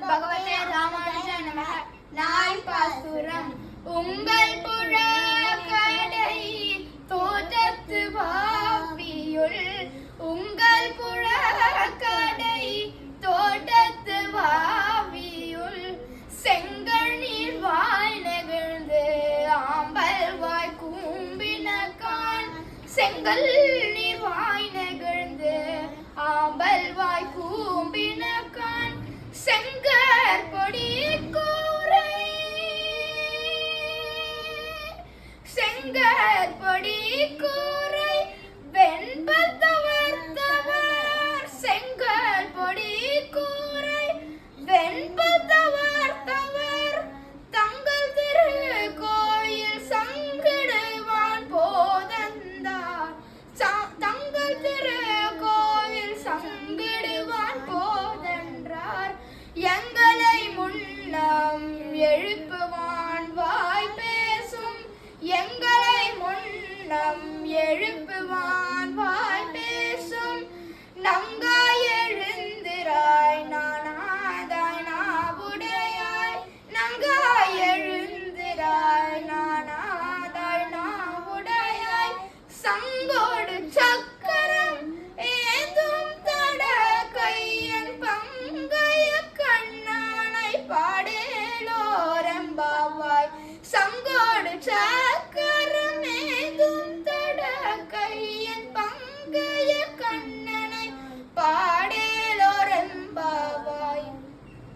பகவதே ராமானுஜாய நமः. நாய்பாசுரம். உங்கள் புழக்கடை தோட்டத்து வாவியுள், உங்கள் புழக்கடை தோட்டத்து வாவியுள், செங்கல் நீர் வாய் நெகிழ்ந்து ஆம்பல் வாய் கூம்பினகான், செங்கல் நீர் வாய் நெகிழ்ந்து ஆம்பல் வாய் கூம்பினகான், செங்கற் பொடி கூரை செங்கற் பொடி கூரை வெண்பத்தவர் தவர், செங்கற் பொடி கூரை வெண்பத்தவர் தவர், தங்கள் திரு கோயில் சங்கிடுவான் போதந்தார், தங்கள் திரு கோயில் சங்கிடுவான் போதென்றார், எங்களை முன்னம் எழுப்புவான் வாய் பேசும், எங்களை முன்னம் எழுப்புவான் வாய் பேசும், நங்காய் எழுந்திராய் நானாதாய் நாவுடையாய், நங்காய் எழுந்திராய் நானாதாய் நாவுடையாய், சங்கோடு சக்கரம் ஏதும் தட கையன் பங்கைய கண்ணானை பாடேலோரம்பாவாய், சங்கோடு